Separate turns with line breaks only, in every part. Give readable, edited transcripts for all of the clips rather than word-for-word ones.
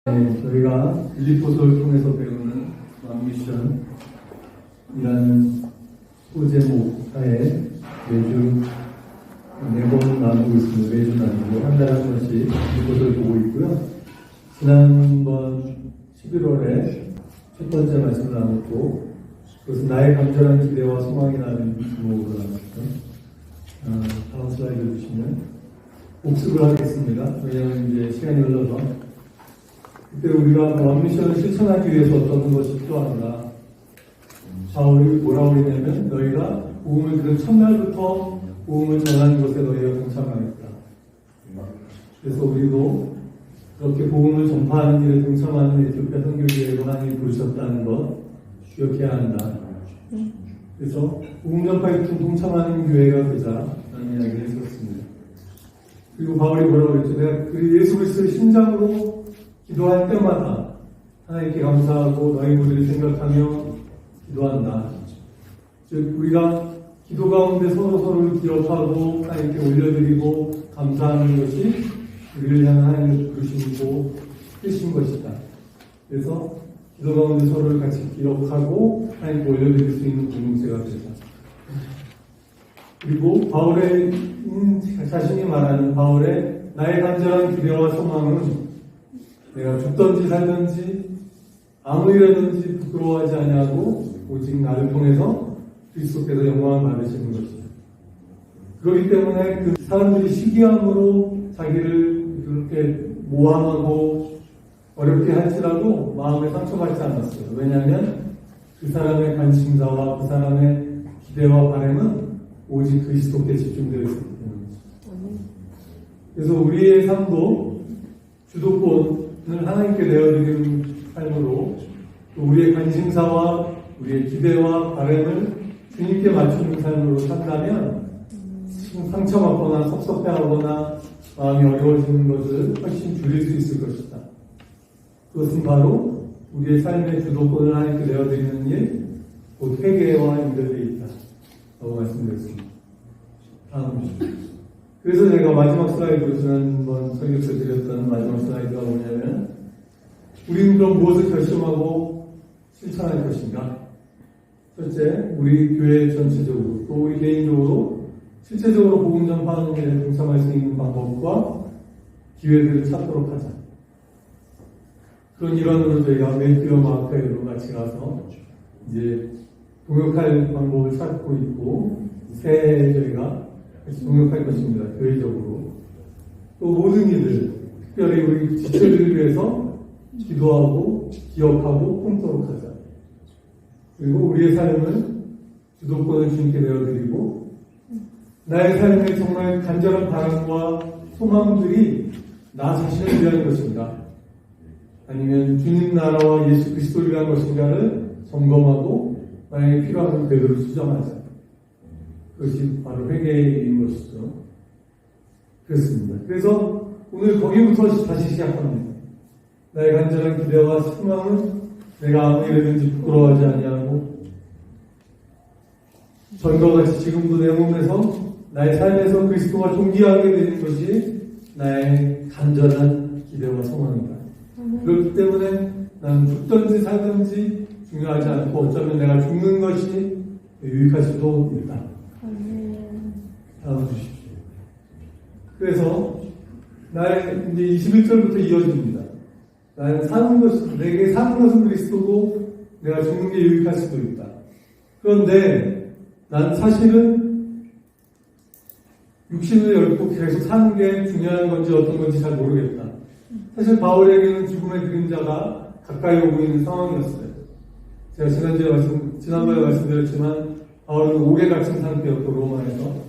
네, 저희가 빌립보서를 통해서 배우는 완미션이라는 소제목 하에 매주 4번 나누고 있습니다. 매주 나누고 한 달에 한 번씩 빌립보서를 보고 있고요. 지난번 11월에 첫 번째 말씀을 나눴고, 그것은 나의 간절한 기대와 소망이라는 제목으로 나눴죠. 다음 슬라이드 주시면 복습을 하겠습니다. 왜냐하면 이제 시간이 흘러서 그때 우리가 완미션을 실천하기 위해서 어떤 것이 필요한가. 바울이 뭐라고 했냐면 너희가 복음을 들은 첫날부터 복음을 전하는 것에 너희가 동참하겠다. 그래서 우리도 그렇게 복음을 전파하는 일에 동참하는 에티오피아 선교회로 하나님이 부르셨다는 것 기억해야 한다. 그래서 복음 전파에 동참하는 교회가 되자라는 이야기를 했었습니다. 그리고 바울이 뭐라고 그랬죠? 내가 그 예수 그리스도의 심장으로 기도할 때마다 하나님께 감사하고 너희 모두를 생각하며 기도한다. 즉 우리가 기도 가운데 서로를 기억하고 하나님께 올려드리고 감사하는 것이 우리를 향한 하나님의 부르심이고 뜻인 것이다. 그래서 기도 가운데 서로를 같이 기억하고 하나님께 올려드릴 수 있는 공동체가 되자. 그리고 바울의 자신이 말하는 바울의 나의 간절한 기대와 소망은 내가 죽든지 살든지 아무 일이든지 부끄러워하지 아니하고 오직 나를 통해서 그리스도께서 영광을 받으시는 것이다. 그렇기 때문에 그 사람들이 시기함으로 자기를 그렇게 모함하고 어렵게 할지라도 마음에 상처받지 않았어요. 왜냐하면 그 사람의 관심사와 그 사람의 기대와 바람은 오직 그리스도께 집중되어 있었기 때문이죠. 그래서 우리의 삶도 주도권을 하나님께 내어드리는 삶으로 또 우리의 관심사와 우리의 기대와 바람을 주님께 맞추는 삶으로 산다면 상처받거나 섭섭해하거나 마음이 어려워지는 것을 훨씬 줄일 수 있을 것이다. 그것은 바로 우리의 삶의 주도권을 하나님께 내어드리는 일, 곧 회개와 연결되어 있다. 라고 말씀드렸습니다. 다음 주시죠. 그래서 제가 마지막 슬라이드로 지난번 설교서 드렸던 마지막 슬라이드가 뭐냐면 우리는 그럼 무엇을 결심하고 실천할 것인가? 첫째, 우리 교회 전체적으로 또 우리 개인적으로 실제적으로 복음 전파하는 일에 동참할 수 있는 방법과 기회들을 찾도록 하자. 그런 일환으로 저희가 멜피어 마크에도 같이 가서 이제 동역할 방법을 찾고 있고 새해 저희가 같이 동역할 것입니다. 교회적으로. 또 모든 일들, 특별히 우리 지체들을 위해서 기도하고 기억하고 품도록 하자. 그리고 우리의 삶을 주도권을 주님께 내어드리고 나의 삶에 정말 간절한 바람과 소망들이 나 자신을 위한 것인가 아니면 주님 나라와 예수 그리스도를 위한 것인가를 점검하고 만약에 필요하면 그대로 수정하자. 그것이 바로 회개의 일인 것이죠. 그렇습니다. 그래서 오늘 거기부터 다시 시작합니다. 나의 간절한 기대와 소망은 내가 아무 일이든지 부끄러워하지 아니하고 전과 같이 지금도 내 몸에서 나의 삶에서 그리스도가 존귀하게 되는 것이 나의 간절한 기대와 소망이다. 그렇기 때문에 나는 죽든지 살든지 중요하지 않고 어쩌면 내가 죽는 것이 유익할 수도 있다. 다음 주십시오. 그래서 나의 이제 21절부터 이어집니다. 나는 사는 것이, 내게 사는 것은 그리스도고 내가 죽는 게 유익할 수도 있다. 그런데 난 사실은 육신을 얽고 계속 사는 게 중요한 건지 어떤 건지 잘 모르겠다. 사실 바울에게는 죽음의 그림자가 가까이 오고 있는 상황이었어요. 제가 지난번에 말씀드렸지만 바울은 옥에 갇힌 상태였고 로마에서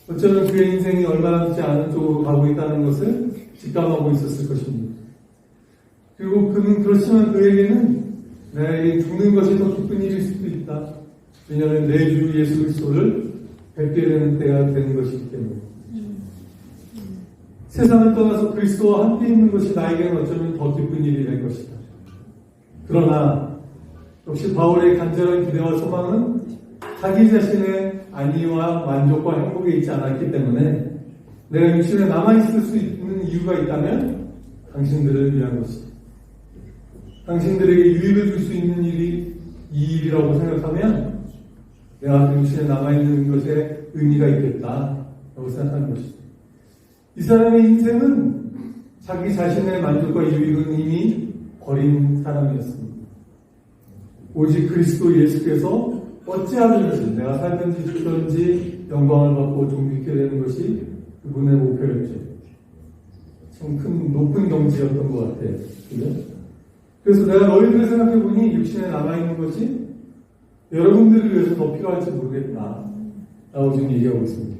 어쩌면 그의 인생이 얼마 남지 않은 쪽으로 가고 있다는 것을 직감하고 있었을 것입니다. 그리고 그렇지만 그에게는 내가 죽는 것이 더 기쁜 일일 수도 있다. 왜냐하면 내 주 예수 그리스도를 뵙게 되는 때가 되는 것이기 때문에. 세상을 떠나서 그리스도와 함께 있는 것이 나에게는 어쩌면 더 기쁜 일이 될 것이다. 그러나 역시 바울의 간절한 기대와 소망은 자기 자신의 안위와 만족과 행복에 있지 않았기 때문에 내가 육신에 남아있을 수 있는 이유가 있다면 당신들을 위한 것이다. 당신들에게 유익을 줄 수 있는 일이 이 일이라고 생각하면 내가 그 육신에 남아있는 것에 의미가 있겠다라고 생각하는 것이죠. 이 사람의 인생은 자기 자신의 만족과 유익은 이미 버린 사람이었습니다. 오직 그리스도 예수께서 어찌하든지 내가 살든지 죽든지 영광을 받고 존귀케 되는 것이 그분의 목표였죠. 참 큰 높은 경지였던 것 같아요. 그죠? 그래서 내가 너희들을 생각해보니 육신에 남아있는 것이 여러분들을 위해서 더 필요할지 모르겠다 라고 지금 얘기하고 있습니다.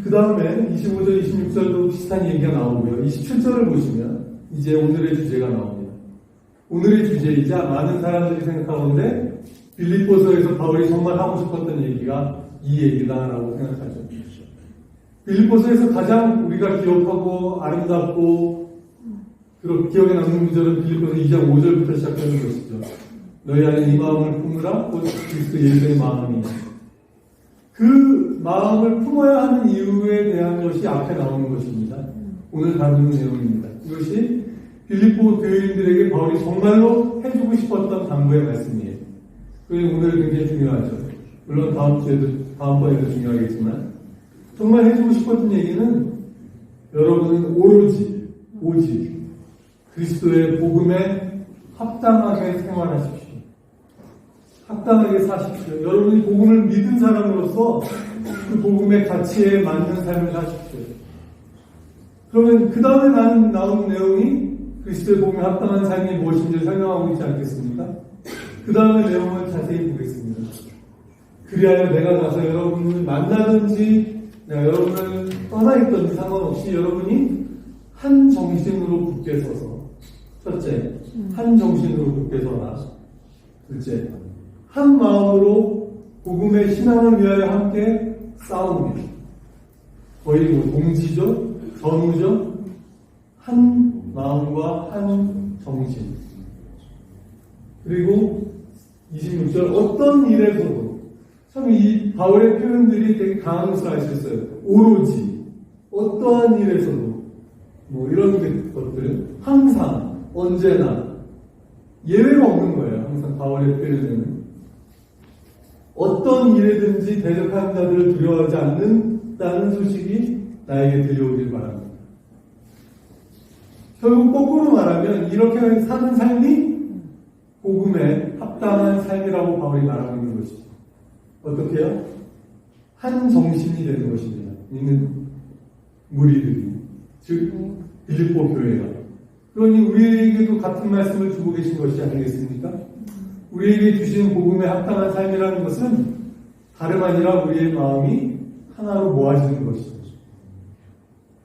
그 다음에 25절, 26절도 비슷한 얘기가 나오고요. 27절을 보시면 이제 오늘의 주제가 나옵니다. 오늘의 주제이자 많은 사람들이 생각하는데 빌립보서에서 바울이 정말 하고 싶었던 얘기가 이 얘기다라고 생각하죠. 빌립보서에서 가장 우리가 기억하고 아름답고 그리고 기억에 남는 구절은 빌립보서 2장 5절부터 시작하는 것이죠. 너희 안에 이 마음을 품으라 곧 그리스도 예수의 마음이니. 그 마음을 품어야 하는 이유에 대한 것이 앞에 나오는 것입니다. 오늘 다루는 내용입니다. 이것이 빌립보 교인들에게 바울이 정말로 해주고 싶었던 당부의 말씀이에요. 그게 오늘 굉장히 중요하죠. 물론 다음번에도 중요하겠지만 정말 해주고 싶었던 얘기는 여러분은 오직 그리스도의 복음에 합당하게 생활하십시오. 합당하게 사십시오. 여러분이 복음을 믿은 사람으로서 그 복음의 가치에 맞는 삶을 사십시오. 그러면 그 다음에 나온 내용이 그리스도의 복음에 합당한 삶이 무엇인지 설명하고 있지 않겠습니까? 그 다음의 내용을 자세히 보겠습니다. 그리하여 내가 가서 여러분을 만나든지 내가 여러분을 떠나있든지 상관없이 여러분이 한 정신으로 굳게 서서 첫째, 한 정신으로 굳게 서라. 둘째, 한 마음으로 복음의 신앙을 위하여 함께 싸우며 거의 동지죠, 전우죠. 한 마음과 한 정신. 그리고 26절 어떤 일에서도 참 이 바울의 표현들이 되게 강한 것을 알 수 있어요. 오로지 어떠한 일에서도 이런 것들은 항상 언제나 예외가 없는 거예요. 항상 바울의 표현에는 어떤 일에든지 대적하는 자들을 두려워하지 않는다는 소식이 나에게 들려오길 바랍니다. 결국 거꾸로 말하면 이렇게 사는 삶이 복음에 합당한 삶이라고 바울이 말하고 있는 것이죠. 어떻게 해요? 한 정신이 되는 것입니다. 있는 무리들이. 즉 빌립보 교회가. 그러니 우리에게도 같은 말씀을 주고 계신 것이 아니겠습니까? 우리에게 주신 복음에 합당한 삶이라는 것은 다름 아니라 우리의 마음이 하나로 모아지는 것이죠.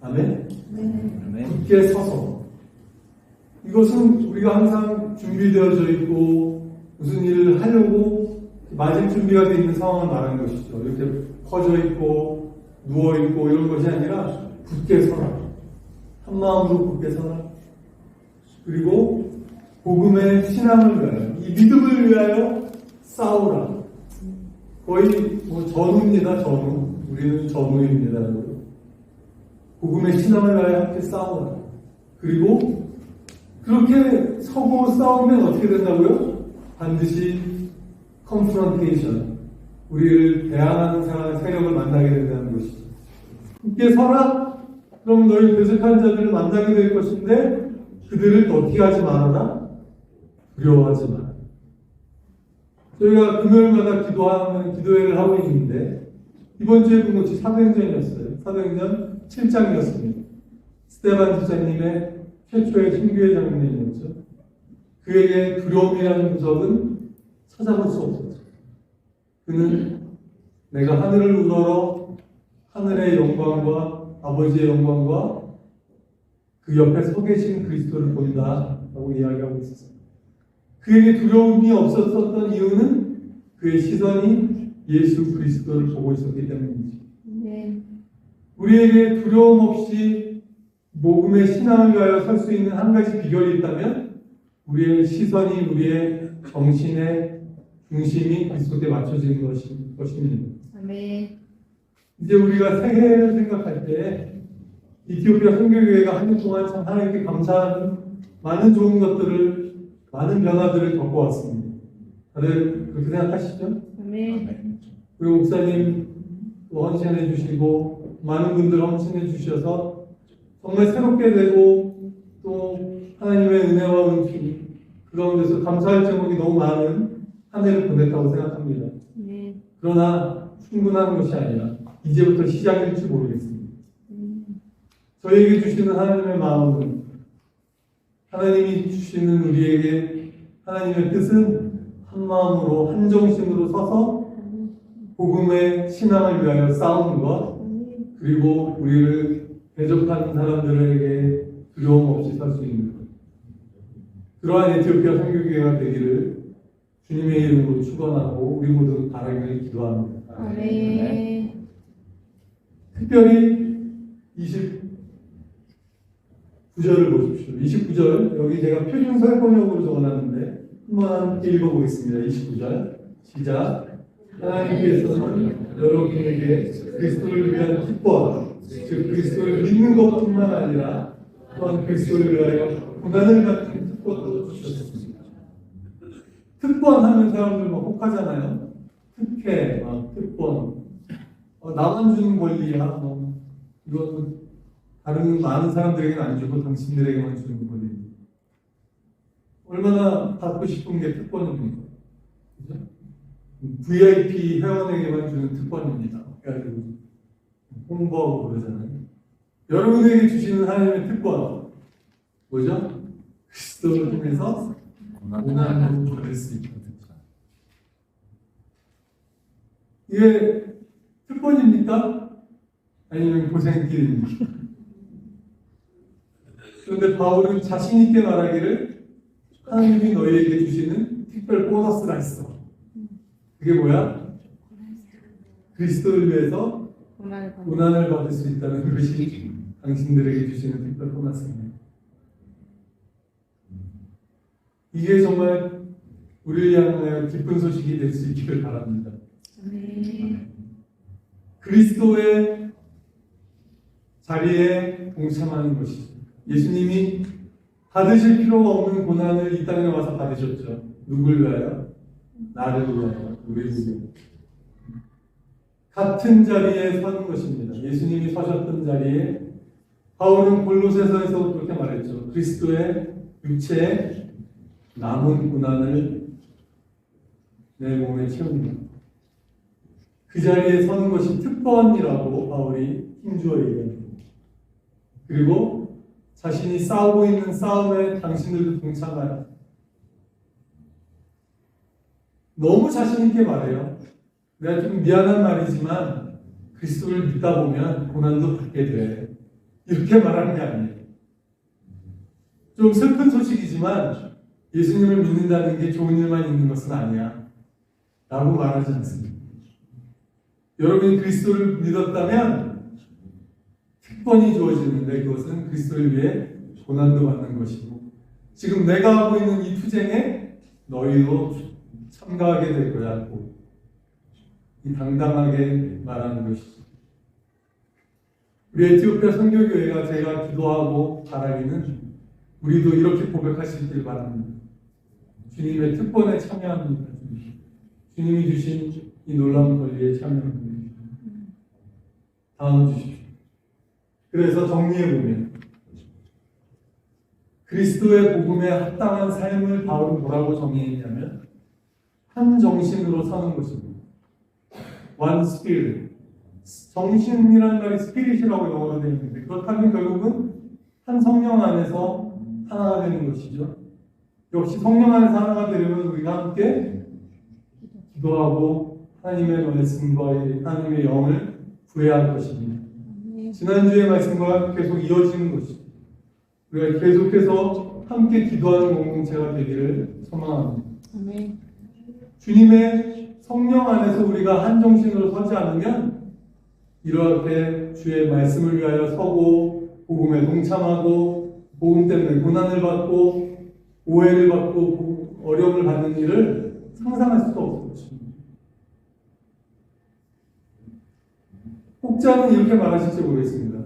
아멘? 네. 굳게 서서. 이것은 우리가 항상 준비되어져 있고 무슨 일을 하려고 맞을 준비가 되어 있는 상황을 말하는 것이죠. 이렇게 퍼져 있고 누워 있고 이런 것이 아니라 굳게 서라. 한 마음으로 굳게 서라. 그리고 복음의 신앙을 위하여, 이 믿음을 위하여 싸우라. 거의 전우입니다. 전우. 우리는 전우입니다. 복음의 신앙을 위하여 함께 싸우라. 그리고 그렇게 서고 싸우면 어떻게 된다고요? 반드시 confrontation, 우리를 대항하는 사람의 세력을 만나게 된다는 것이죠. 함께 서라? 그럼 너희 배척한 자들을 만나게 될 것인데 그들을 어떻게 하지 말아라? 두려워하지 마라. 저희가 금요일마다 기도회를 하고 있는데 이번 주에 본 것이 사도행전이었어요. 사도행전 7장이었습니다. 스테반 지사님의 최초의 신교회 장로님이었죠. 그에게 두려움이라는 구석은 찾아볼 수 없었죠. 그는 내가 하늘을 우러러 하늘의 영광과 아버지의 영광과 그 옆에 서 계신 그리스도를 본다 라고 이야기하고 있었어요. 그에게 두려움이 없었던 이유는 그의 시선이 예수 그리스도를 보고 있었기 때문이지. 네. 우리에게 두려움 없이 복음의 신앙을 위하여 설 수 있는 한 가지 비결이 있다면 우리의 시선이 우리의 정신의 중심이 그리스도에 맞춰지는 것입니다. 아멘. 이제 우리가 새해를 생각할 때 이티오피아 선교교회가 한 주 동안 참 하나님께 감사하는 많은 좋은 것들을, 많은 변화들을 겪어왔습니다. 다들 그렇게 생각하시죠?
아멘.
그리고 목사님 헌신해 주시고 많은 분들 헌신해 주셔서 정말 새롭게 되고 또 하나님의 은혜와 은총 그 가운데서 감사할 제목이 너무 많은 한 해를 보냈다고 생각합니다. 그러나 충분한 것이 아니라 이제부터 시작일지 모르겠습니다. 저에게 주시는 하나님의 마음은 하나님이 주시는 우리에게 하나님의 뜻은 한 마음으로 한 정신으로 서서 복음의 신앙을 위하여 싸우는 것, 그리고 우리를 대적하는 사람들에게 두려움 없이 설 수 있는 것. 그러한 에티오피아 선교교회가 되기를 주님의 이름으로 축원하고 우리 모두 바라기를 기도합니다.
아멘.
특별히 29절을 보십시오. 29절 여기 제가 표준설 번역으로 적어놨는데 한번 함께 읽어보겠습니다. 29절 시작. 하나님께서는 여러분에게 그리스도를 위한 기뻐, 즉 그리스도를 믿는 것뿐만 아니라 또한 그리스도를 위하여 고난을 받는 특권도 주셨습니다. 특권 하면 사람들 막 혹하잖아요. 특혜, 특권, 나만 주는 권리야. 이거는 다른 많은 사람들에게는 안 주고 당신들에게만 주는 권리입니다. 얼마나 받고 싶은 게 특권입니까? 그죠? VIP 회원에게만 주는 특권입니다. 그래가지고 홍보하고 그러잖아요. 여러분에게 주시는 하나님의 특권 뭐죠? 그리스도를 통해서 고난을 받을 수 있다. 이게 특권입니까? 아니면 고생길입니까? 그런데 바울은 자신 있게 말하기를 하나님이 너희에게 주시는 특별 보너스가 있어. 그게 뭐야? 그리스도를 위해서 고난을 받을 수 있다는 것이 당신들에게 주시는 특별 보너스입니다. 이게 정말 우리를 향하여 기쁜 소식이 될 수 있기를 바랍니다. 그리스도의 자리에 동참하는 것이죠. 예수님이 받으실 필요가 없는 고난을 이 땅에 와서 받으셨죠. 누굴 위하여? 나를 위하여, 우리를 위하여. 같은 자리에 서는 것입니다. 예수님이 서셨던 자리에 바울은 골로새서에서 그렇게 말했죠. 그리스도의 육체에 남은 고난을 내 몸에 채웁니다. 그 자리에 서는 것이 특권이라고 바울이 힘주어 얘기합니다. 그리고 자신이 싸우고 있는 싸움에 당신들도 동참하라. 너무 자신 있게 말해요. 내가 좀 미안한 말이지만 그리스도를 믿다 보면 고난도 받게 돼. 이렇게 말하는 게 아니에요. 좀 슬픈 소식이지만 예수님을 믿는다는 게 좋은 일만 있는 것은 아니야. 라고 말하지 않습니다. 여러분이 그리스도를 믿었다면 특권이 주어지는데 그것은 그리스도를 위해 고난도 받는 것이고 지금 내가 하고 있는 이 투쟁에 너희도 참가하게 될 거야. 이 당당하게 말하는 것이죠. 우리 에티오피아 선교교회가 제가 기도하고 바라기는 우리도 이렇게 고백할 수 있기를 바랍니다. 주님의 특권에 참여합니다. 주님이 주신 이 놀라운 권리에 참여합니다. 다음 주십시오. 그래서 정리해보면 그리스도의 복음에 합당한 삶을 바울은 뭐라고 정의했냐면 한 정신으로 사는 것입니다. One spirit. 정신이라는 말이 스피릿이라고 영어로 되어 있는데 그렇다면 결국은 한 성령 안에서 하나가 되는 것이죠. 역시 성령 안에서 하나가 되려면 우리가 함께 기도하고 하나님의 말씀과 하나님의 영을 구해야 할 것입니다. 지난주의 말씀과 계속 이어지는 것이죠. 우리가 계속해서 함께 기도하는 공동체가 되기를 소망합니다. 주님의 성령 안에서 우리가 한 정신으로 서지 않으면 이렇게 주의 말씀을 위하여 서고 복음에 동참하고 복음 때문에 고난을 받고 오해를 받고 어려움을 받는 일을 상상할 수도 없을 것입니다. 혹자는 이렇게 말하실지 모르겠습니다.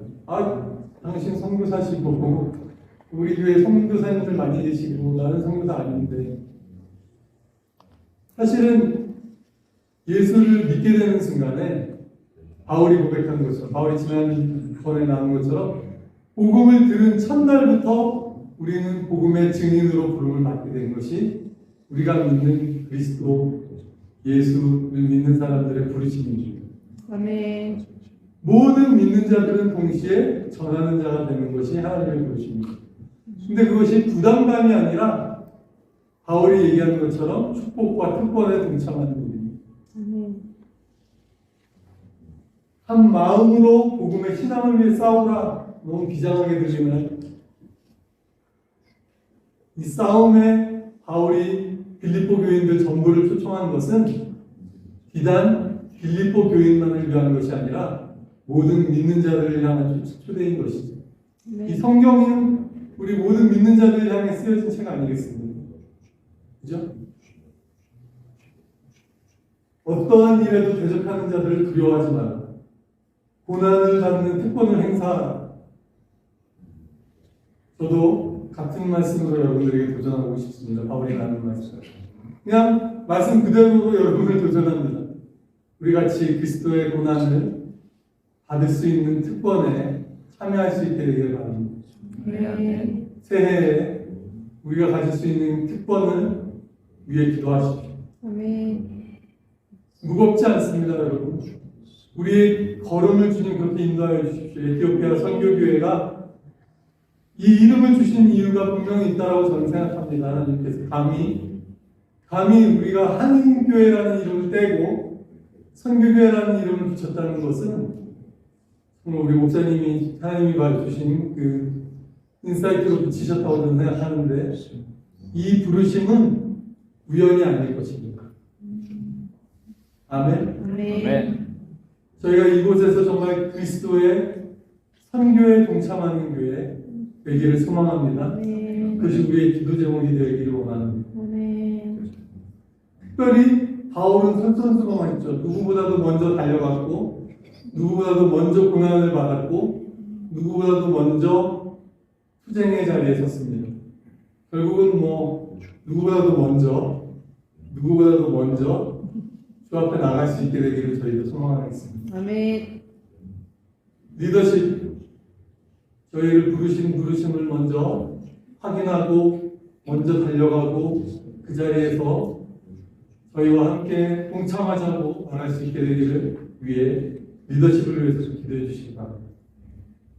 당신 선교사시고 우리 교회 선교사님들 많이 계시고 나는 선교사 아닌데 사실은 예수를 믿게 되는 순간에 바울이 고백한 것처럼 바울이 지난번에 나온 것처럼 복음을 들은 첫날부터 우리는 복음의 증인으로 부름을 받게 된 것이 우리가 믿는 그리스도 예수를 믿는 사람들의 부르심입니다.
아멘.
모든 믿는 자들은 동시에 전하는 자가 되는 것이 하나님의 부르심입니다. 근데 그것이 부담감이 아니라 바울이 얘기하는 것처럼 축복과 특권에 동참하는 일입니다. 한 마음으로 복음의 신앙을 위해 싸우라. 너무 비장하게 들리는 이 싸움에 바울이 빌립보 교인들 전부를 초청한 것은 비단 빌립보 교인만을 위한 것이 아니라 모든 믿는 자들을 향한 초대인 것이죠. 이 성경은 우리 모든 믿는 자들을 향해 쓰여진 책 아니겠습니까? 그죠? 어떠한 일에도 대적하는 자들을 두려워하지 마라. 고난을 받는 특권을 행사하라. 저도 같은 말씀으로 여러분들에게 도전하고 싶습니다. 바울이 나눈 말씀. 그냥 말씀 그대로 여러분을 도전합니다. 우리 같이 그리스도의 고난을 받을 수 있는 특권에 참여할 수 있게 되길 바랍니다.
네.
새해에 우리가 가질 수 있는 특권을 위해 기도하십시오.
아멘.
무겁지 않습니다, 여러분. 우리의 걸음을 주님 그렇게 인도하여 주십시오. 에티오피아 선교교회가 이 이름을 주신 이유가 분명히 있다고 저는 생각합니다. 하나님께서 감히 우리가 한인교회라는 이름을 떼고 선교교회라는 이름을 붙였다는 것은 정말 우리 목사님이 하나님이 주신 그 인사이트로 붙이셨다고 저는 생각하는데 이 부르심은 우연이 아닐 것입니다. 아멘.
아멘.
저희가 이곳에서 정말 그리스도의 선교에 동참하는 교회 되기를 소망합니다. 그것이 우리의 기도 제목이 되기를 원합니다. 특별히 바울은 선선수범했죠. 누구보다도 먼저 달려갔고 누구보다도 먼저 고난을 받았고 누구보다도 먼저 투쟁의 자리에 섰습니다. 결국은 누구보다도 먼저 주 앞에 나갈 수 있게 되기를 저희도 소망하겠습니다.
아멘.
리더십, 저희를 부르신 부르심을 먼저 확인하고 먼저 달려가고 그 자리에서 저희와 함께 동참하자고 말할 수 있게 되기를 위해 리더십을 위해서 기도해 주시기 바랍니다.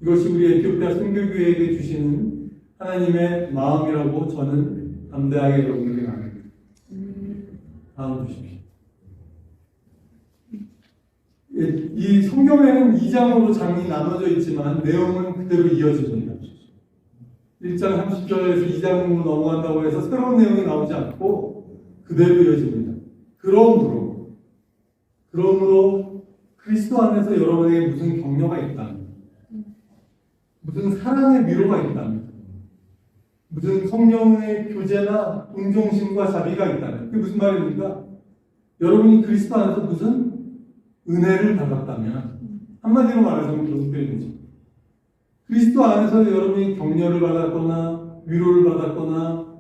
이것이 우리 에티오피아 선교교회에게 주시는 하나님의 마음이라고 저는 담대하게 여러분에게 말합니다. 다음 주십시오. 이 성경에는 2장으로 장이 나눠져 있지만 내용은 그대로 이어집니다. 1장 30절에서 2장으로 넘어간다고 해서 새로운 내용이 나오지 않고 그대로 이어집니다. 그러므로 그리스도 안에서 여러분에게 무슨 격려가 있다면, 무슨 사랑의 위로가 있다면, 무슨 성령의 교제나 동정심과 자비가 있다면, 그게 무슨 말입니까? 여러분이 그리스도 안에서 무슨 은혜를 받았다면, 한마디로 말하자면 그런 표현이죠. 그리스도 안에서 여러분이 격려를 받았거나 위로를 받았거나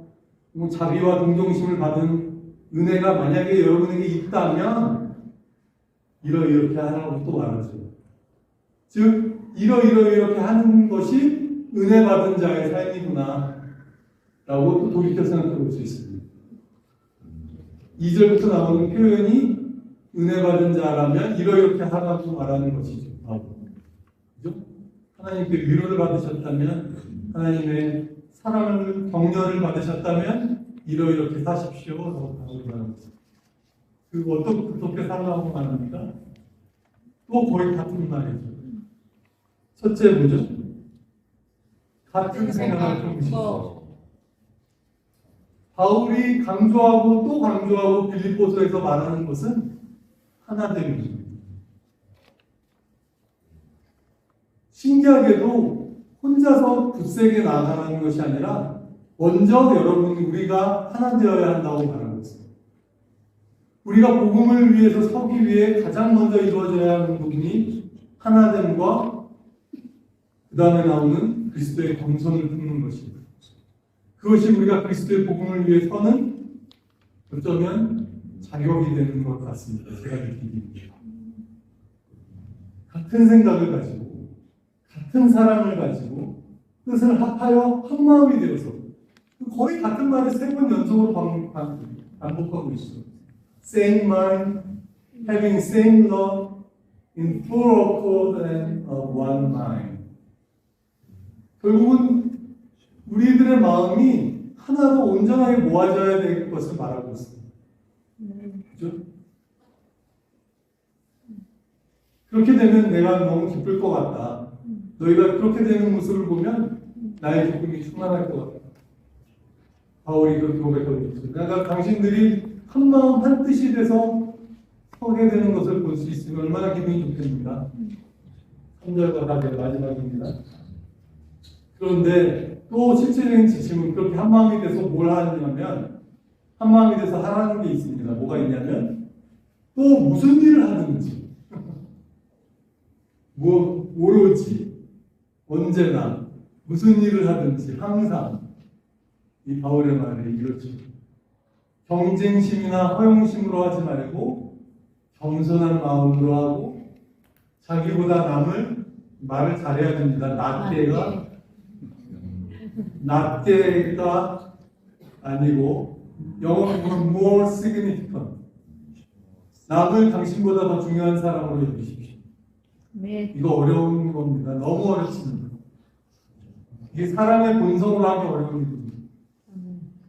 자비와 동정심을 받은 은혜가 만약에 여러분에게 있다면 이렇게 하라고 또 말하죠. 즉 이렇게 하는 것이 은혜 받은 자의 삶이구나 라고 또 돌이켜 생각해 볼 수 있습니다. 2절부터 나오는 표현이 은혜 받은 자라면 이렇게 하라고 말하는 것이죠. 그죠? 하나님께 위로를 받으셨다면, 하나님의 사랑을, 격려를 받으셨다면 이렇게 사십시오. 라고 말합니다. 그리고 어떻게 살아가고 말합니까? 또 거의 같은 말이죠. 첫째 뭐죠? 같은 생각을 품으십시오. 바울이 강조하고 또 강조하고 빌립보서에서 말하는 것은 하나됨입니다. 신기하게도 혼자서 굳세게 나아가는 것이 아니라 먼저 우리가 하나 되어야 한다고 말하고 있습니다. 우리가 복음을 위해서 서기 위해 가장 먼저 이루어져야 하는 부분이 하나됨과 그 다음에 나오는 그리스도의 겸손을 품는 것입니다. 그것이 우리가 그리스도의 복음을 위해 서는 어쩌면 자격이 되는 것 같습니다. 제가 느끼기에. 같은 생각을 가지고 같은 사랑을 가지고 뜻을 합하여 한 마음이 되어서 거의 같은 말을 3번 연속으로 반복하고 있어요. Same mind, having same love, in full accord and of one mind. 결국은 우리들의 마음이 하나로 온전하게 모아져야 될 것을 말하고 있습니다. 그죠? 그렇게 되면 내가 너무 기쁠 것 같다. 너희가 그렇게 되는 모습을 보면 나의 기쁨이 충만할 것 같다. 바울이 그렇게 고백하고 있습니다. 그러니까 당신들이 한 마음 한 뜻이 돼서 서게 되는 것을 볼 수 있으면 얼마나 기분이 좋겠습니까? 3절과 4절 마지막입니다. 그런데 또 실제적인 지침은 그렇게 한 마음이 돼서 뭘 하냐면 한 마음이 돼서 하라는 게 있습니다. 뭐가 있냐면 또 무슨 일을 하든지 오로지 언제나 무슨 일을 하든지 항상 이 바울의 말이 이렇죠. 경쟁심이나 허영심으로 하지 말고 겸손한 마음으로 하고 자기보다 남을 말을 잘해야 됩니다. 낫게가 아니고 영어로는 more significant. 남을 당신보다 더 중요한 사람으로 여기십시오. 이거 어려운 겁니다. 너무 어렵습니다. 이게 사람의 본성으로 하기 어려운 일입니다.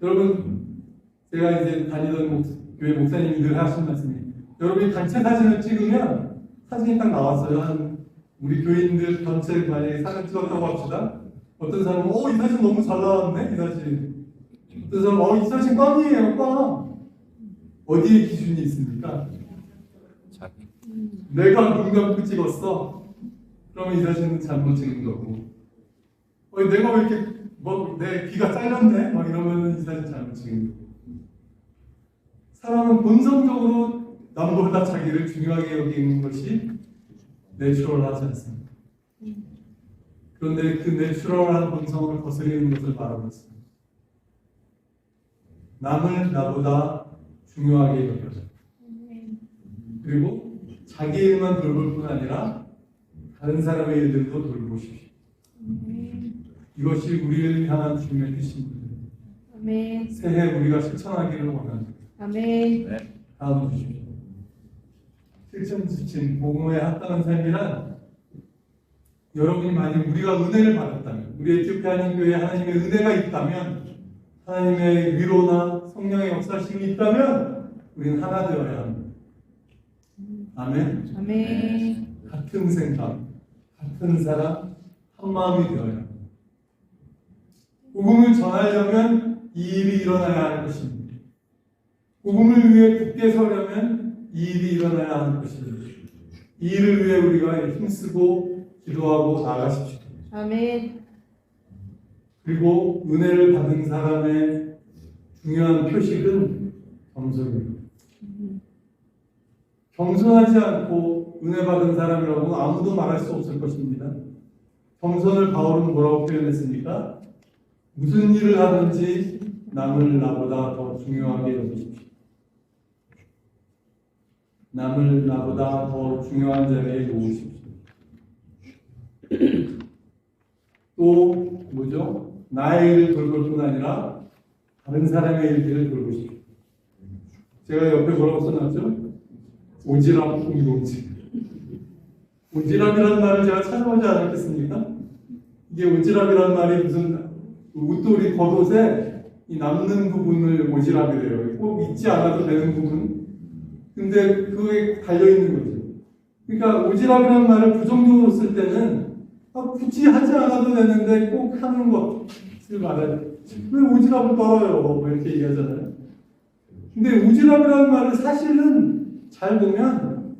여러분, 제가 이제 다니던 교회 목사님이 늘 하신 말씀이 여러분이 단체 사진을 찍으면 사진이 딱 나왔어요. 우리 교인들 전체 만약에 사진 찍었다고 합시다. 어떤 사람은 이 사진 너무 잘 나왔네 이 사진. 어떤 사람은 이 사진 꽝이에요 꽝. 어디에 기준이 있습니까? 내가 눈 감고 찍었어. 그러면 이 사진은 잘못 찍은 거고. 내가 왜 이렇게 내 귀가 잘렸네? 이러면 이 사진 잘못 찍은 거고. 사람은 본성적으로 남보다 자기를 중요하게 여기는 것이 내추럴하지 않습니다. 그런데 그 내추럴한 본성을 거스리는 것을 말하고 있습니다. 남을 나보다 중요하게 여겨라. 그리고 자기 일만 돌볼 뿐 아니라 다른 사람의 일들도 돌보십시오. 이것이 우리를 향한 주님의 뜻입니다. 새해 우리가 실천하기를 원합니다. 다음 주십시오. 실천 지침 복음에 합당한 삶이란 여러분이 만약 우리가 은혜를 받았다면 우리 에티오피아 한인교회에 하나님의 은혜가 있다면 하나님의 위로나 성령의 역사심이 있다면 우리는 하나 되어야 합니다. 아멘. 같은 생각, 같은 사람, 한 마음이 되어야 합니다. 복음을 전하려면 이 일이 일어나야 할 것입니다. 복음을 위해 굳게 서려면 이 일이 일어나야 하는 것입니다. 이 일을 위해 우리가 힘쓰고 기도하고 나아가십시오.
아멘.
그리고 은혜를 받은 사람의 중요한 표식은 겸손입니다. 겸손하지 않고 은혜 받은 사람이라고 아무도 말할 수 없을 것입니다. 겸손을 바울은 뭐라고 표현했습니까? 무슨 일을 하든지 남을 나보다 더 중요하게 여기십시오. 남을 나보다 더 중요한 자리에 놓으십시오. 또 뭐죠? 나의 일을 돌볼 뿐 아니라 다른 사람의 일들을 돌보십시오. 제가 옆에 뭐라고 써놨죠? 오지랖 공동체. 오지랖이라는 말을 제가 찾아보지 않았겠습니까? 이게 오지랖이라는 말이 무슨 웃돌이 겉옷에 이 남는 부분을 오지랖이래요. 꼭 잊지 않아도 되는 부분. 근데 그게 달려있는 거죠. 그러니까 오지랖이라는 말을 부정적으로 쓸 때는 굳이 하지 않아도 되는데 꼭 하는 것을 말해요. 왜 오지랖을 떨어요? 뭐 이렇게 얘기하잖아요. 근데 오지랖이라는 말을 사실은 잘 보면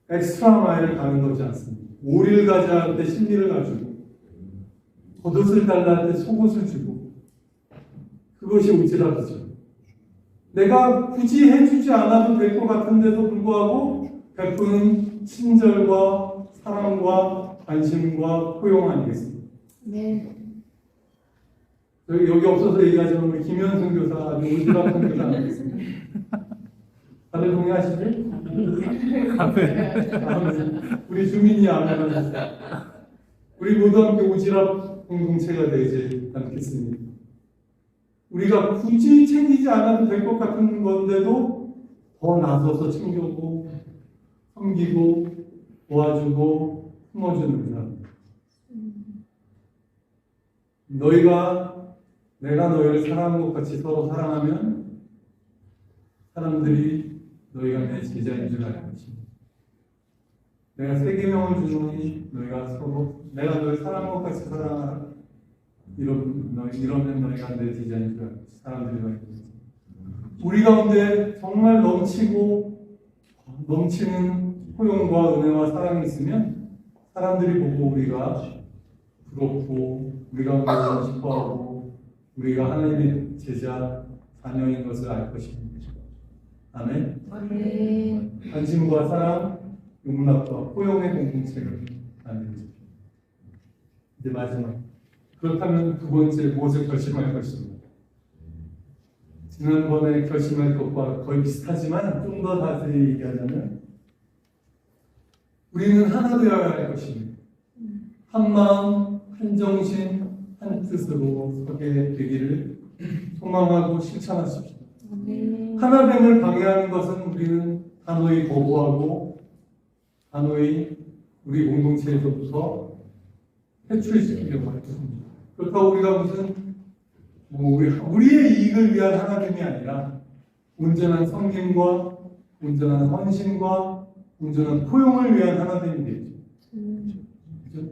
엑스트라 마일을 가는 거지 않습니다. 오리를 가자 할 때 신리를 가지고 겉옷을 달라 할 때 속옷을 주고 그것이 오지랖이죠. 내가 굳이 해주지 않아도 될 것 같은데도 불구하고 베푸는 친절과 사랑과 관심과 포용 아니겠습니까?
네.
여기 없어서 얘기하지만 우리 김현승 교사 아주 오지랖 선교사 아니겠습니까? 다들 동의하시죠? 아멘. 우리 주민이 아멘. 우리 모두 함께 오지랖 공동체가 되지 않겠습니까? 우리가 굳이 챙기지 않아도 될 것 같은 건데도 더 나서서 챙겨고 섬기고 도와주고 품어주는 사람. 내가 너희를 사랑하는 것 같이 서로 사랑하면 사람들이 너희가 내 제자인 줄 알 것입니다. 내가 세 계명을 주노니 너희가 서로 내가 너희를 사랑하는 것 같이 사랑하라. 이러면 너희가 내 제자인 줄 알 것입니다. 사람들이 너희 우리 가운데 정말 넘치는 포용과 은혜와 사랑이 있으면 사람들이 보고 우리가 부럽고 우리가 보고 싶어하고 우리가 하나님의 제자 자녀인 것을 알 것입니다. 아멘.
아멘.
관심과 사랑, 용납과 포용의 공동체를 만들죠. 이제 마지막. 그렇다면 두 번째 무엇을 결심할 것입니다. 지난번에 결심할 것과 거의 비슷하지만 좀 더 자세히 얘기하자면 우리는 하나 되어야 할 것입니다. 한 마음, 한 정신, 한 뜻으로 서게 되기를 소망하고 실천하십시오.
아멘.
하나됨을 방해하는 것은 우리는 단호히 거부하고 단호히 우리 공동체에서부터 해출시키려고 할 것입니다. 그렇다고 우리가 무슨 우리의 이익을 위한 하나됨이 아니라 온전한 섬김과 온전한 헌신과 온전한 포용을 위한 하나됨이 되죠. 그렇죠?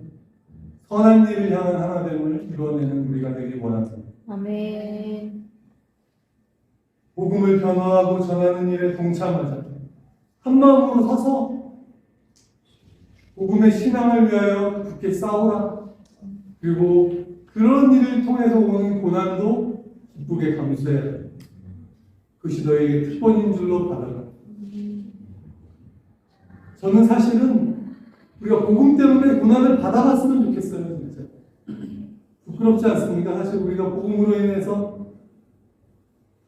선한 일을 향한 하나됨을 이뤄내는 우리가 되길 원합니다.
아멘.
복음을 변화하고 전하는 일에 동참하자. 한 마음으로 서서 복음의 신앙을 위하여 굳게 싸우라. 그리고 그런 일을 통해서 오는 고난도 기쁘게 감수해야 돼. 그것이 너에게 특권인 줄로 받아라. 저는 사실은 우리가 복음 때문에 고난을 받아봤으면 좋겠어요. 진짜. 부끄럽지 않습니까? 사실 우리가 복음으로 인해서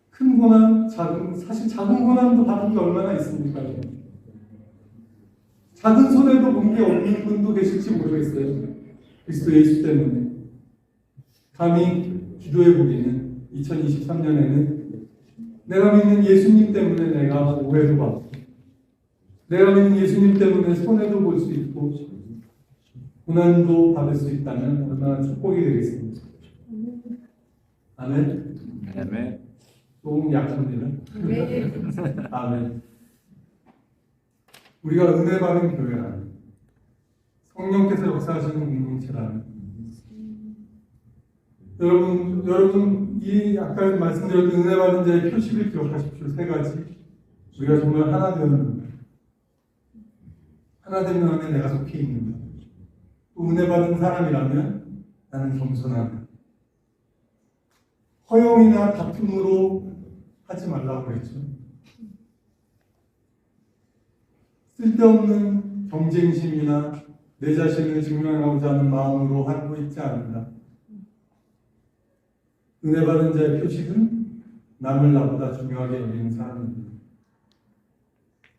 큰 고난, 사실 작은 고난도 받은 게 얼마나 있습니까? 작은 손해도 본 게 없는 분도 계실지 모르겠어요. 그리스도 예수 때문에. 감히 기도해 보기는 2023년에는 내가 믿는 예수님 때문에 내가 오해도 받고 내가 믿는 예수님 때문에 손해도 볼 수 있고 고난도 받을 수 있다면 얼마나 축복이 되겠습니까? 아멘.
아멘.
조금 약합니다.
네.
아멘. 우리가 은혜 받은 교회라는 성령께서 역사하시는 공동체라는 여러분 이 아까 말씀드렸던 은혜 받은 자의 표식을 기억하십시오. 세 가지. 우리가 정말 하나 되는 하나 되는 안에 내가 속해 있는 것. 또 은혜 받은 사람이라면 나는 겸손하다. 허용이나 다툼으로 하지 말라고 했죠. 쓸데없는 경쟁심이나 내 자신을 증명하고자 하는 마음으로 하고 있지 않는다. 은혜 받은 자의 표식은 남을 나보다 중요하게 여기는 사람입니다.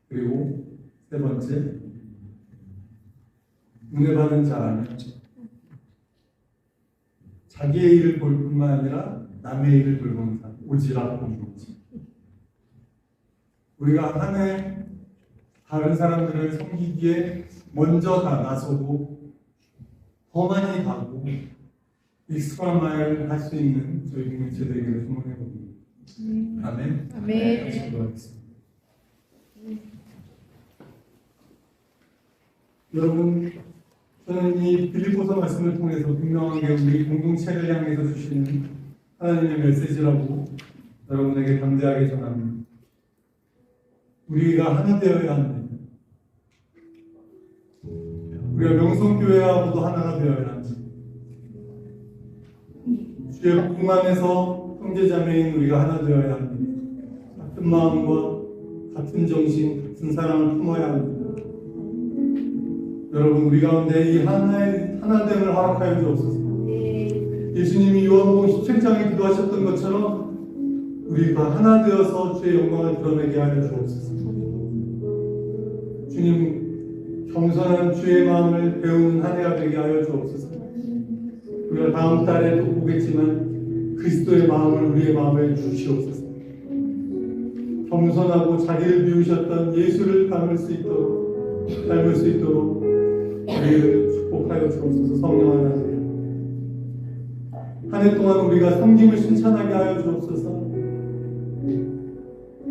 그리고 세 번째, 은혜 받은 자라면 자기의 일을 볼 뿐만 아니라 남의 일을 돌보는 사람, 오지랖 공동체. 우리가 한 해 다른 사람들을 섬기기에 먼저 다 나서고 더 많이 가고 익스트라 마일을 할 수 있는 저희 공동체 되기를 소망해 봅니다. 아멘.
아멘.
기도하겠습니다. 여러분, 저는 이 빌립보서 말씀을 통해서 분명하게 우리 공동체를 향해서 주시는 하나님의 메시지라고 여러분에게 담대하게 전합니다. 우리가 하나 되어야 합니다. 우리가 명성교회하고도 하나가 되어야 합니다. 주의 복음 안에서 형제자매인 우리가 하나 되어야 합니다. 같은 마음과 같은 정신, 같은 사랑을 품어야 합니다. 여러분 우리 가운데 이 하나됨을 허락하여 주옵소서. 예수님이 요한복음 17장에 기도하셨던 것처럼 우리가 하나 되어서 주의 영광을 드러내게 하여 주옵소서. 주님, 겸손한 주의 마음을 배우는 한 해가 되게 하여 주옵소서. 우리가 다음 달에 또 보겠지만 그리스도의 마음을 우리의 마음에 주시옵소서. 겸손하고 자기를 비우셨던 예수를 닮을 수 있도록 우리를 축복하여 주옵소서. 성령 하나님, 한 해 동안 우리가 섬김을 실천하게 하여 주옵소서.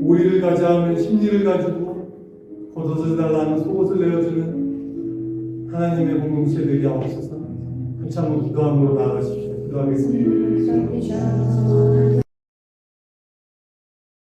오이를 가져하면 심리를 가지고 걷어서 달라는 속옷을 내어주는 하나님의 공동체 되게 하옵소서. 한참으로 기도함으로 나아가십시오. 기도하겠습니다.